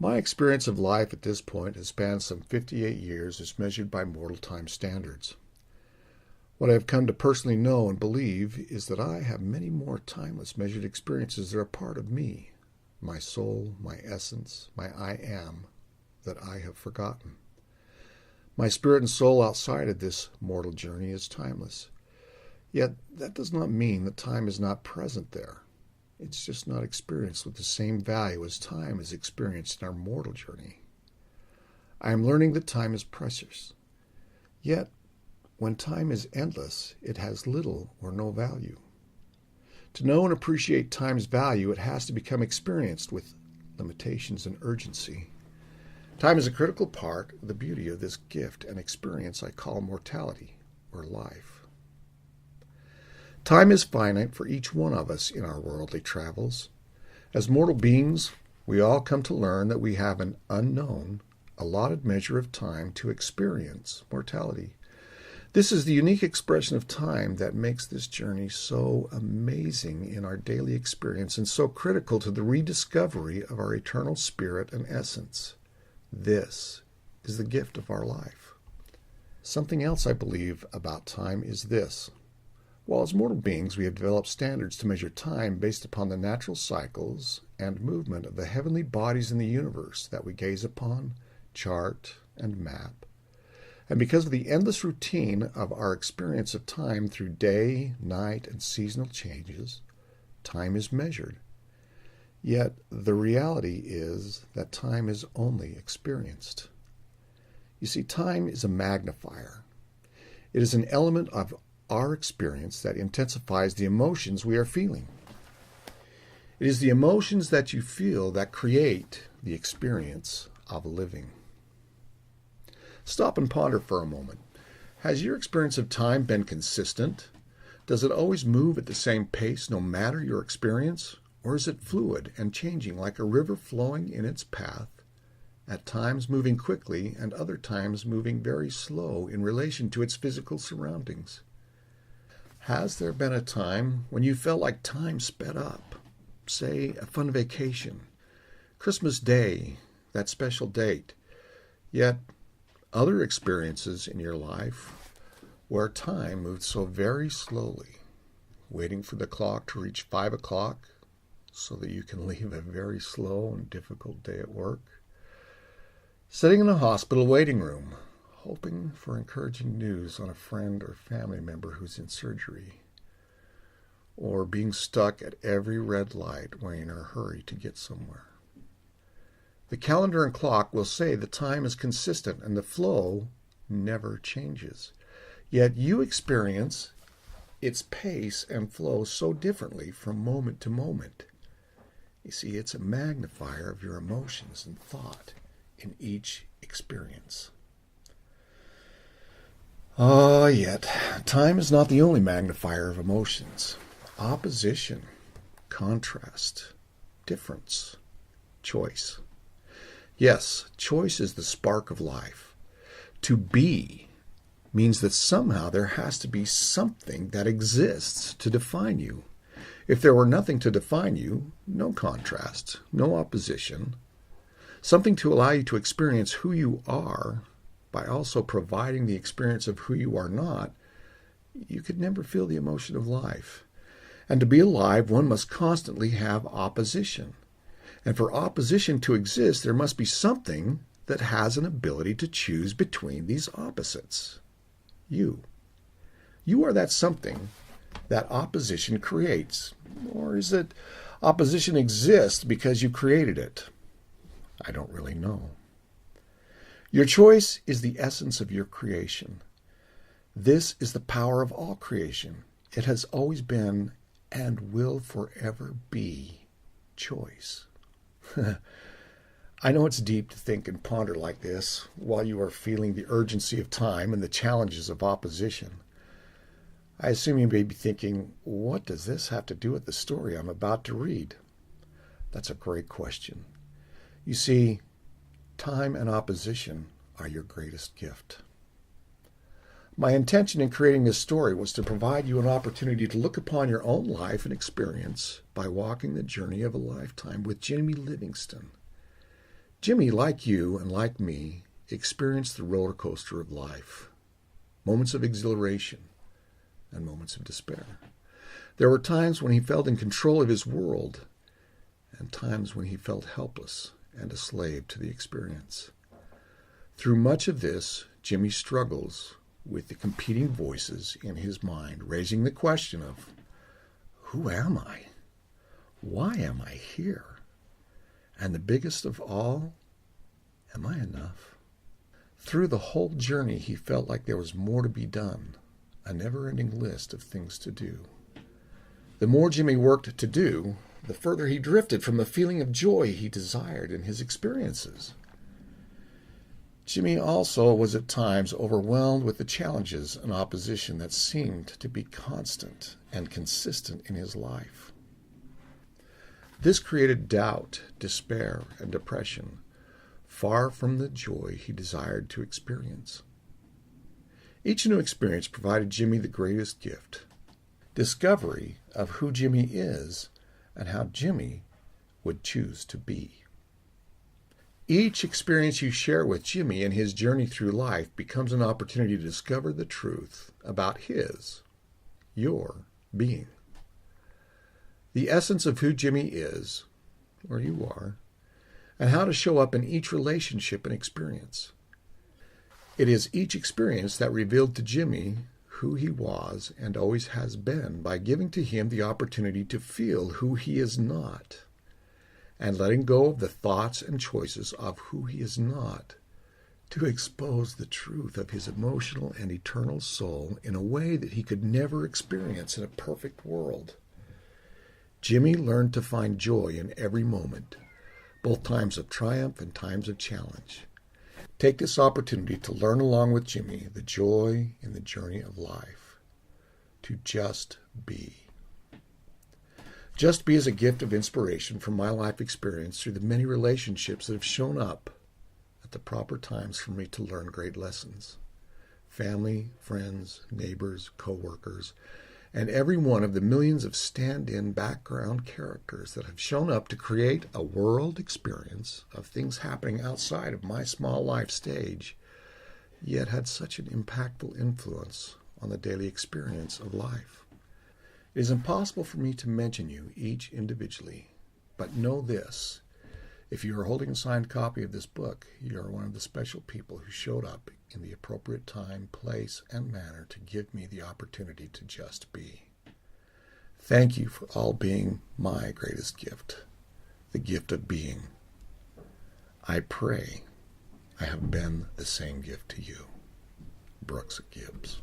My experience of life at this point has spanned some 58 years as measured by mortal time standards. What I have come to personally know and believe is that I have many more timeless measured experiences that are part of me, my soul, my essence, my I am, that I have forgotten. My spirit and soul outside of this mortal journey is timeless. Yet that does not mean that time is not present there. It's just not experienced with the same value as time is experienced in our mortal journey. I am learning that time is precious. Yet, when time is endless, it has little or no value. To know and appreciate time's value, it has to become experienced with limitations and urgency. Time is a critical part of the beauty of this gift and experience I call mortality, or life. Time is finite for each one of us in our worldly travels. As mortal beings, we all come to learn that we have an unknown, allotted measure of time to experience mortality. This is the unique expression of time that makes this journey so amazing in our daily experience and so critical to the rediscovery of our eternal spirit and essence. This is the gift of our life. Something else I believe about time is this. While as mortal beings we have developed standards to measure time based upon the natural cycles and movement of the heavenly bodies in the universe that we gaze upon, chart, and map, and because of the endless routine of our experience of time through day, night, and seasonal changes, time is measured. Yet the reality is that time is only experienced. You see, time is a magnifier. It is an element of our experience that intensifies the emotions we are feeling. It is the emotions that you feel that create the experience of living. Stop and ponder for a moment. Has your experience of time been consistent? Does it always move at the same pace no matter your experience? Or is it fluid and changing like a river flowing in its path, at times moving quickly and other times moving very slow in relation to its physical surroundings? Has there been a time when you felt like time sped up? Say, a fun vacation, Christmas Day, that special date, yet other experiences in your life where time moved so very slowly, waiting for the clock to reach 5 o'clock so that you can leave a very slow and difficult day at work, sitting in a hospital waiting room, hoping for encouraging news on a friend or family member who's in surgery, or being stuck at every red light when in a hurry to get somewhere. The calendar and clock will say the time is consistent and the flow never changes. Yet you experience its pace and flow so differently from moment to moment. You see, it's a magnifier of your emotions and thought in each experience. Yet time is not the only magnifier of emotions. Opposition, contrast, difference, choice. Yes, choice is the spark of life. To be means that somehow there has to be something that exists to define you. If there were nothing to define you, no contrast, no opposition, something to allow you to experience who you are by also providing the experience of who you are not, you could never feel the emotion of life. And to be alive, one must constantly have opposition. And for opposition to exist, there must be something that has an ability to choose between these opposites. You. You are that something that opposition creates. Or is it opposition exists because you created it? I don't really know. Your choice is the essence of your creation. This is the power of all creation. It has always been and will forever be choice. I know it's deep to think and ponder like this while you are feeling the urgency of time and the challenges of opposition. I assume you may be thinking, what does this have to do with the story I'm about to read? That's a great question. You see, time and opposition are your greatest gift. My intention in creating this story was to provide you an opportunity to look upon your own life and experience by walking the journey of a lifetime with Jimmy Livingston. Jimmy, like you and like me, experienced the roller coaster of life. Moments of exhilaration and moments of despair. There were times when he felt in control of his world and times when he felt helpless and a slave to the experience. Through much of this, Jimmy struggles with the competing voices in his mind, raising the question of, who am I? Why am I here? And the biggest of all, am I enough? Through the whole journey, he felt like there was more to be done, a never-ending list of things to do. The more Jimmy worked to do, the further he drifted from the feeling of joy he desired in his experiences. Jimmy also was at times overwhelmed with the challenges and opposition that seemed to be constant and consistent in his life. This created doubt, despair, and depression, far from the joy he desired to experience. Each new experience provided Jimmy the greatest gift, discovery of who Jimmy is and how Jimmy would choose to be. Each experience you share with Jimmy in his journey through life becomes an opportunity to discover the truth about your being. The essence of who Jimmy is, or you are, and how to show up in each relationship and experience. It is each experience that revealed to Jimmy who he was and always has been by giving to him the opportunity to feel who he is not and letting go of the thoughts and choices of who he is not to expose the truth of his emotional and eternal soul in a way that he could never experience in a perfect world. Jimmy learned to find joy in every moment, both times of triumph and times of challenge. Take this opportunity to learn along with Jimmy the joy in the journey of life, to just be. Just be is a gift of inspiration from my life experience through the many relationships that have shown up at the proper times for me to learn great lessons. Family, friends, neighbors, co-workers, and every one of the millions of stand-in background characters that have shown up to create a world experience of things happening outside of my small life stage, yet had such an impactful influence on the daily experience of life. It is impossible for me to mention you each individually, but know this. If you are holding a signed copy of this book, you are one of the special people who showed up in the appropriate time, place, and manner to give me the opportunity to just be. Thank you for all being my greatest gift, the gift of being. I pray I have been the same gift to you. Brooks Gibbs.